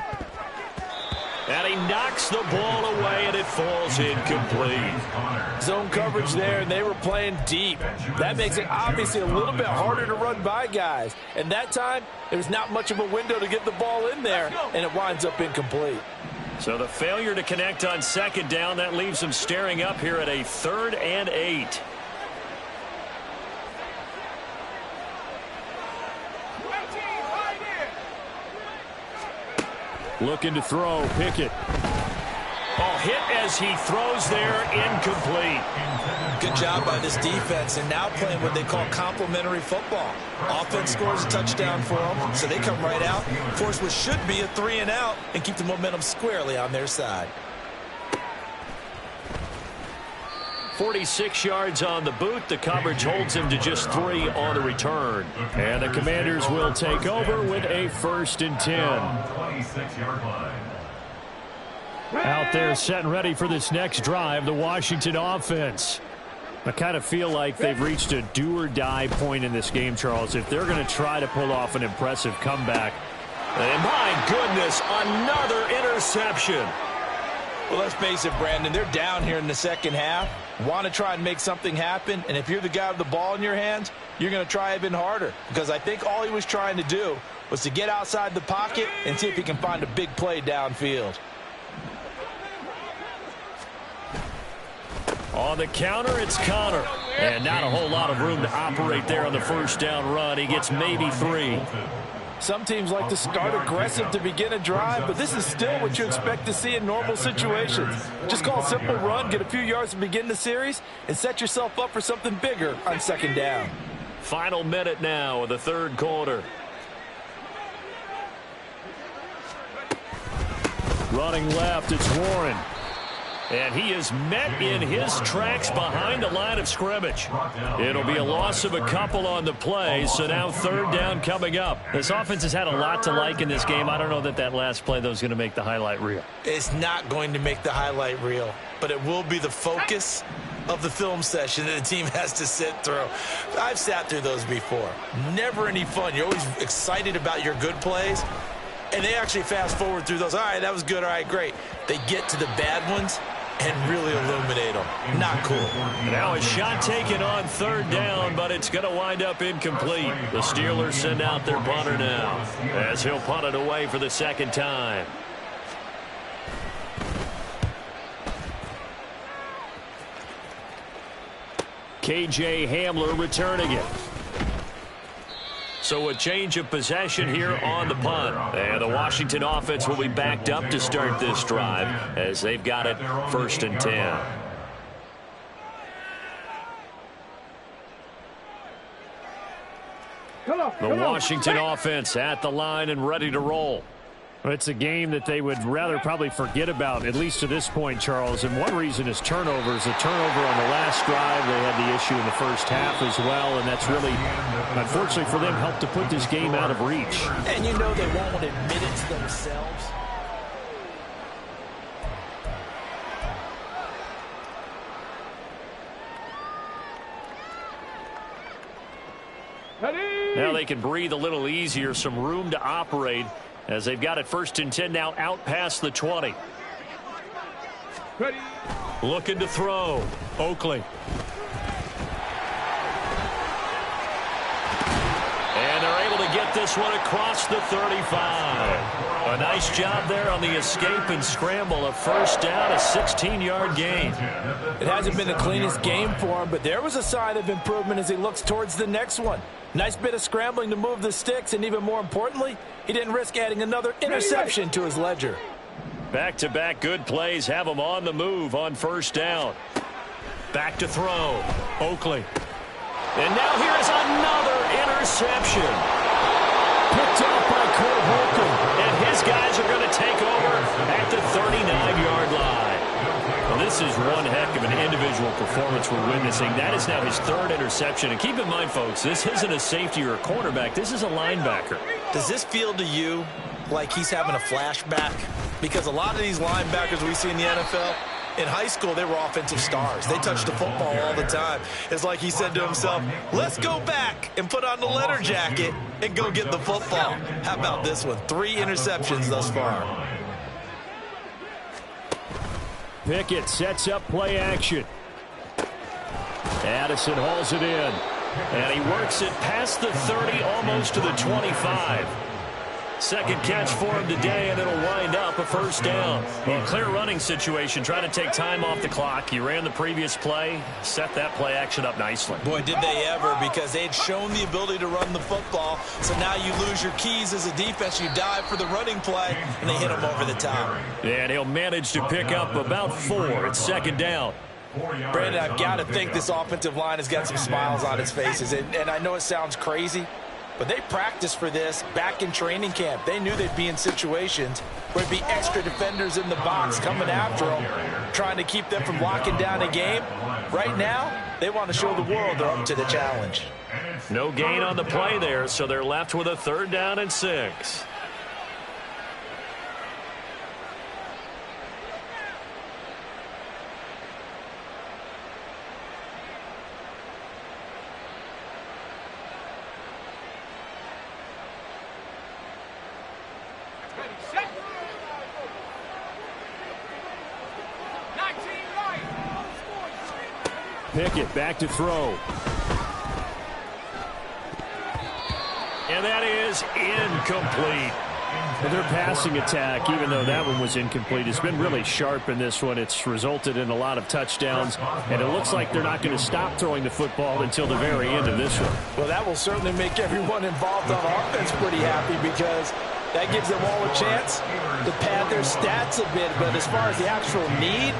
And he knocks the ball away, and it falls incomplete. Zone coverage there, and they were playing deep. That makes it obviously a little bit harder to run by guys. And that time, there's not much of a window to get the ball in there, and it winds up incomplete. So the failure to connect on 2nd down, that leaves them staring up here at a 3rd and 8. Looking to throw, Pickett. Oh, hit as he throws there, incomplete. Good job by this defense, and now playing what they call complementary football. Offense scores a touchdown for them, so they come right out, force what should be a 3 and out, and keep the momentum squarely on their side. 46 yards on the boot. The coverage holds him to just 3 on the return. And the Commanders will take over with a 1st and 10. 26-yard line. Out there setting ready for this next drive, the Washington offense. I kind of feel like they've reached a do-or-die point in this game, Charles. If they're going to try to pull off an impressive comeback. And my goodness, another interception. Well, let's face it, Brandon, they're down here in the second half. Want to try and make something happen, and if you're the guy with the ball in your hands, you're going to try even harder. Because I think all he was trying to do was to get outside the pocket and see if he can find a big play downfield. On the counter, it's Connor. And not a whole lot of room to operate there on the first down run. He gets maybe 3. Some teams like to start aggressive to begin a drive, but this is still what you expect to see in normal situations. Just call a simple run, get a few yards to begin the series, and set yourself up for something bigger on second down. Final minute now of the third quarter. Running left, it's Warren. And he is met in his tracks behind the line of scrimmage. It'll be a loss of a couple on the play, so now third down coming up. This offense has had a lot to like in this game. I don't know that last play, though, is going to make the highlight reel. It's not going to make the highlight reel, but it will be the focus of the film session that the team has to sit through. I've sat through those before. Never any fun. You're always excited about your good plays, and they actually fast forward through those. All right, that was good. All right, great. They get to the bad ones and really illuminate them. Not cool. Now a shot taken on third down, but it's going to wind up incomplete. The Steelers send out their punter now as he'll punt it away for the second time. KJ Hamler returning it. So a change of possession here on the punt. And the Washington offense will be backed up to start this drive as they've got it 1st and 10. The Washington offense at the line and ready to roll. It's a game that they would rather probably forget about, at least to this point, Charles. And one reason is turnovers. A turnover on the last drive. They had the issue in the first half as well, and that's really, unfortunately for them, helped to put this game out of reach. And you know they won't admit it to themselves. Now they can breathe a little easier, some room to operate as they've got it 1st and 10 now out past the 20. Ready. Looking to throw. Oakley. And they're able to get this one across the 35. A nice job there on the escape and scramble. A first down, a 16-yard gain. It hasn't been the cleanest game for him, but there was a sign of improvement as he looks towards the next one. Nice bit of scrambling to move the sticks, and even more importantly, he didn't risk adding another interception to his ledger. Back-to-back good plays have him on the move on first down. Back to throw. Oakley. And now here's another interception. Picked up by Cole Holcomb. And his guys are going to take over at the 39-yard line. Well, this is one heck of an individual performance we're witnessing. That is now his 3rd interception. And keep in mind, folks, this isn't a safety or a cornerback. This is a linebacker. Does this feel to you like he's having a flashback? Because a lot of these linebackers we see in the NFL, in high school, they were offensive stars. They touched the football all the time. It's like he said to himself, let's go back and put on the leather jacket and go get the football. How about this one? 3 interceptions thus far. Pickett sets up play action. Addison hauls it in. And he works it past the 30, almost to the 25. Second catch for him today, and it'll wind up a first down. Well, clear running situation, trying to take time off the clock. He ran the previous play, set that play action up nicely. Boy, did they ever, because they had shown the ability to run the football. So now you lose your keys as a defense. You dive for the running play, and they hit him over the top. And he'll manage to pick up about 4. It's second down. Brandon, I've got to think this offensive line has got some smiles on its faces. And I know it sounds crazy, but they practiced for this back in training camp. They knew they'd be in situations where it'd be extra defenders in the box coming after them, trying to keep them from locking down a game. Right now, they want to show the world they're up to the challenge. No gain on the play there, so they're left with a 3rd down and 6. Pickett back to throw. And that is incomplete. Their passing attack, even though that one was incomplete, has been really sharp in this one. It's resulted in a lot of touchdowns, and it looks like they're not going to stop throwing the football until the very end of this one. Well, that will certainly make everyone involved on offense pretty happy because that gives them all a chance to pad their stats a bit. But as far as the actual need,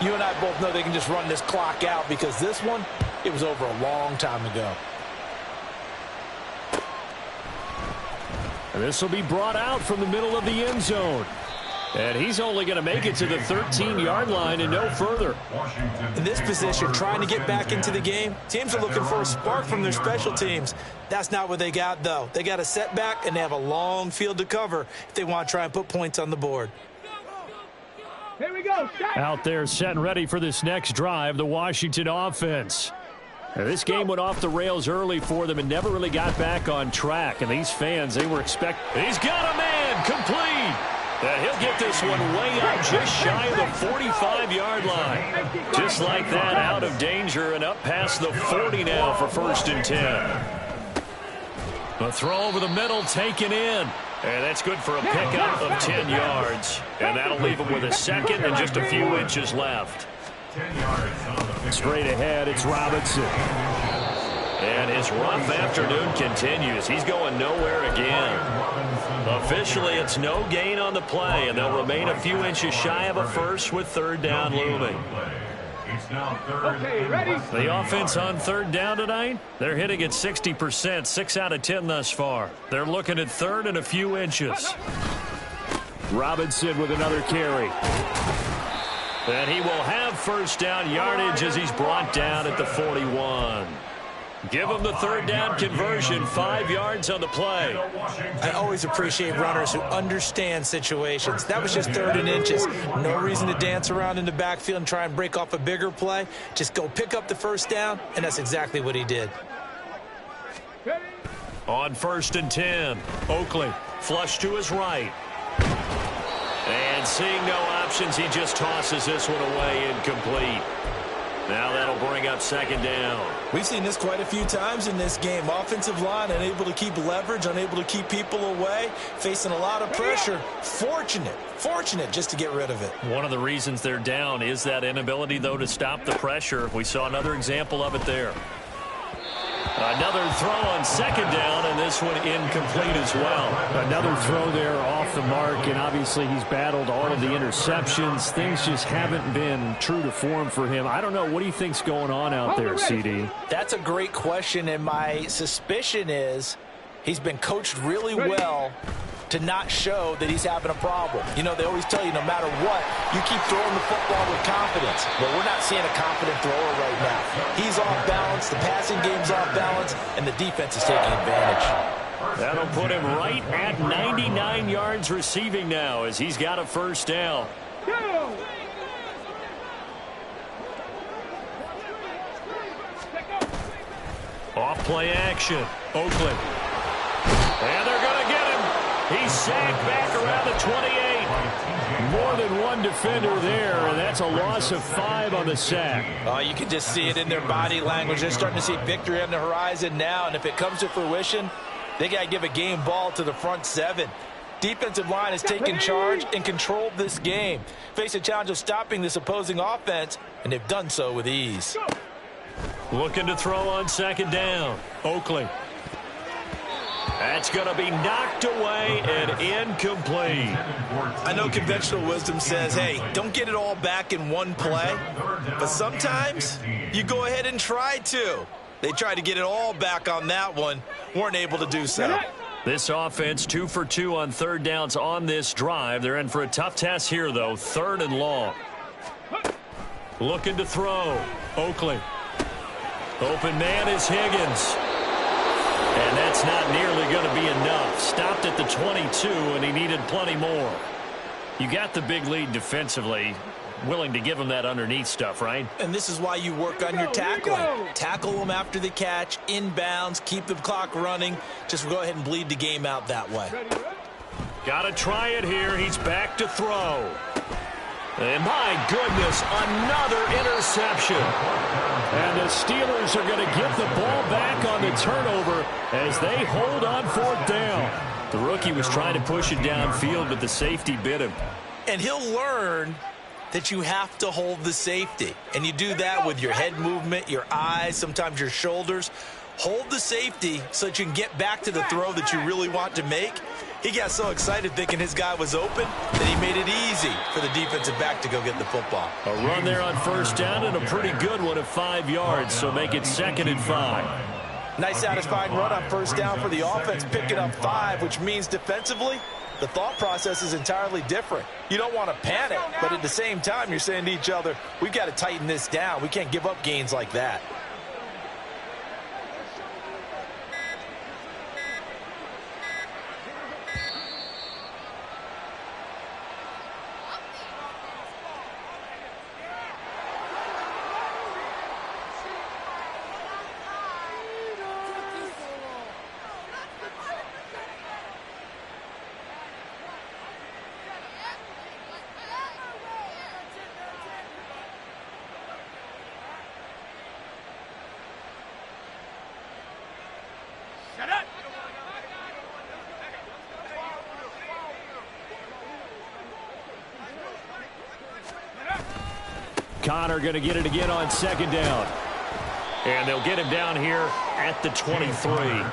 you and I both know they can just run this clock out because this one, it was over a long time ago. And this will be brought out from the middle of the end zone. And he's only going to make it to the 13-yard line and no further. In this position, trying to get back into the game, teams are looking for a spark from their special teams. That's not what they got, though. They got a setback, and they have a long field to cover if they want to try and put points on the board. Here we go. Out there set and ready for this next drive, the Washington offense. Now, this game went off the rails early for them and never really got back on track. And these fans, they were expecting. He's got a man complete. And he'll get this one way up just shy of the 45-yard line. Just like that, out of danger and up past the 40 now for 1st and 10. The throw over the middle taken in. And that's good for a pickup of 10 yards. And that'll leave him with a second and just a few inches left. Straight ahead, it's Robinson. And his rough afternoon continues. He's going nowhere again. Officially, it's no gain on the play, and they'll remain a few inches shy of a first with 3rd down looming. Okay, ready? The offense on 3rd down tonight, they're hitting at 60%, 6 out of 10 thus far. They're looking at 3rd and a few inches. Robinson with another carry. And he will have 1st down yardage as he's brought down at the 41. Give him the 3rd down conversion, 5 yards on the play. I always appreciate runners who understand situations. That was just 3rd and inches. No reason to dance around in the backfield and try and break off a bigger play. Just go pick up the 1st down, and that's exactly what he did. On 1st and 10, Oakley flush to his right. And seeing no options, he just tosses this one away incomplete. Now that'll bring up 2nd down. We've seen this quite a few times in this game. Offensive line unable to keep leverage, unable to keep people away, facing a lot of pressure. Fortunate just to get rid of it. One of the reasons they're down is that inability, though, to stop the pressure. We saw another example of it there. Another throw on 2nd down, and this one incomplete as well. Another throw there off the mark, and obviously he's battled all of the interceptions. Things just haven't been true to form for him. I don't know. What do you think's going on out there, CD? That's a great question, and my suspicion is he's been coached really well to not show that he's having a problem. You know, they always tell you no matter what, you keep throwing the football with confidence. Well, we're not seeing a confident thrower right now. He's off balance, the passing game's off balance, and the defense is taking advantage. That'll put him right at 99 yards receiving now as he's got a 1st down. Off play action, Oakland. And they're going to get him. He's sacked back around the 28. More than one defender there, and that's a loss of 5 on the sack. Oh, you can just see it in their body language. They're starting to see victory on the horizon now, and if it comes to fruition, they got to give a game ball to the front 7. Defensive line has taken charge and controlled this game. Face a challenge of stopping this opposing offense, and they've done so with ease. Looking to throw on 2nd down. Oakley. That's going to be knocked away and incomplete. I know conventional wisdom says, hey, don't get it all back in one play. But sometimes you go ahead and try to. They tried to get it all back on that one. Weren't able to do so. This offense 2 for 2 on 3rd downs on this drive. They're in for a tough test here, though. 3rd and long. Looking to throw. Oakley. Open man is Higgins. And that's not nearly going to be enough. Stopped at the 22, and he needed plenty more. You got the big lead defensively. Willing to give him that underneath stuff, right? And this is why you work on your tackling. Tackle them after the catch, inbounds, keep the clock running. Just go ahead and bleed the game out that way. Got to try it here. He's back to throw. And my goodness, another interception. And the Steelers are going to get the ball back on the turnover as they hold on 4th down. The rookie was trying to push it downfield, but the safety bit him. And he'll learn that you have to hold the safety. And you do that with your head movement, your eyes, sometimes your shoulders. Hold the safety so that you can get back to the throw that you really want to make. He got so excited thinking his guy was open that he made it easy for the defensive back to go get the football. A run there on 1st down and a pretty good one of 5 yards, so make it 2nd and 5. Nice satisfying run on 1st down for the offense, picking up 5, which means defensively, the thought process is entirely different. You don't want to panic, but at the same time, you're saying to each other, we've got to tighten this down. We can't give up gains like that. Connor going to get it again on 2nd down. And they'll get him down here at the 23.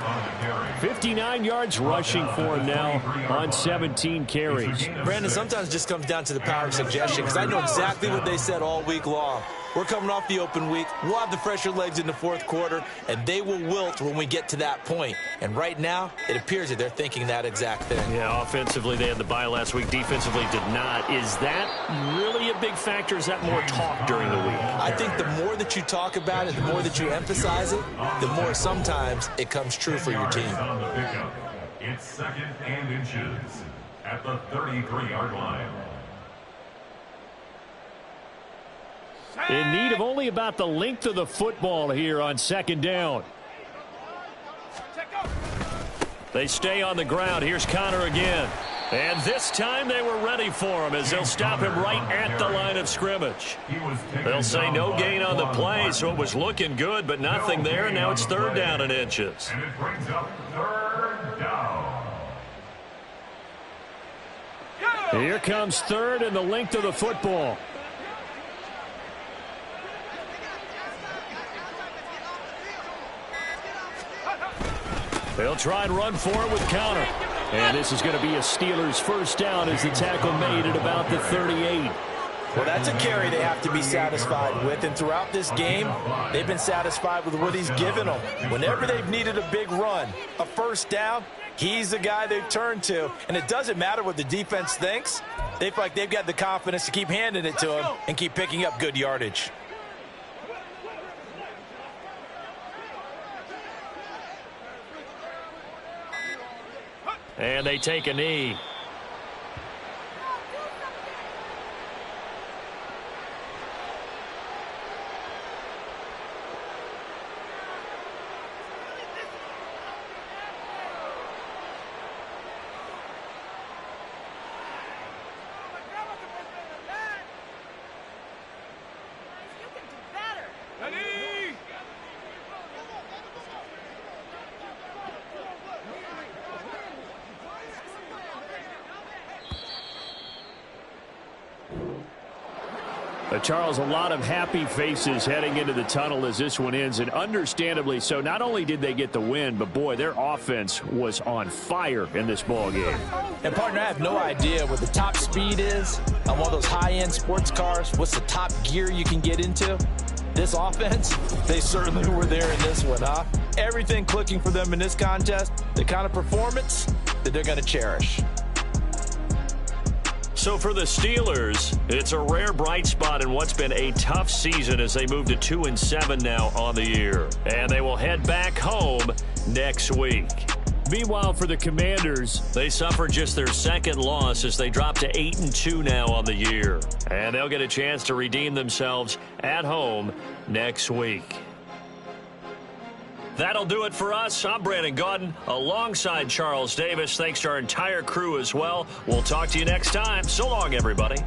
59 yards rushing for him now on 17 carries. Brandon, sometimes it just comes down to the power of suggestion, because I know exactly what they said all week long. We're coming off the open week. We'll have the fresher legs in the 4th quarter, and they will wilt when we get to that point. And right now, it appears that they're thinking that exact thing. Yeah, offensively, they had the bye last week. Defensively, did not. Is that really a big factor? Is that more talk during the week? I think the more that you talk about it, the more that you emphasize it, the more sometimes it comes true for your team. It's 2nd and inches at the 33-yard line. In need of only about the length of the football here on 2nd down. They stay on the ground. Here's Connor again. And this time they were ready for him as they'll stop him right at the line of scrimmage. They'll say no gain on the play, so it was looking good, but nothing there. And now it's 3rd down and inches. And it brings up 3rd down. Here comes 3rd and the length of the football. They'll try and run for it with Connor. And this is going to be a Steelers 1st down as the tackle made at about the 38. Well, that's a carry they have to be satisfied with. And throughout this game, they've been satisfied with what he's given them. Whenever they've needed a big run, a 1st down, he's the guy they've turned to. And it doesn't matter what the defense thinks. They feel like they've got the confidence to keep handing it to him and keep picking up good yardage. And they take a knee. Charles, a lot of happy faces heading into the tunnel as this one ends, and understandably so. Not only did they get the win, but boy, their offense was on fire in this ball game. And partner, I have no idea what the top speed is on one of those high-end sports cars. What's the top gear you can get into? This offense, they certainly were there in this one, huh? Everything clicking for them in this contest, the kind of performance that they're going to cherish. So for the Steelers, it's a rare bright spot in what's been a tough season as they move to 2-7 now on the year. And they will head back home next week. Meanwhile, for the Commanders, they suffered just their 2nd loss as they drop to 8-2 now on the year. And they'll get a chance to redeem themselves at home next week. That'll do it for us. I'm Brandon Gaudin alongside Charles Davis. Thanks to our entire crew as well. We'll talk to you next time. So long, everybody.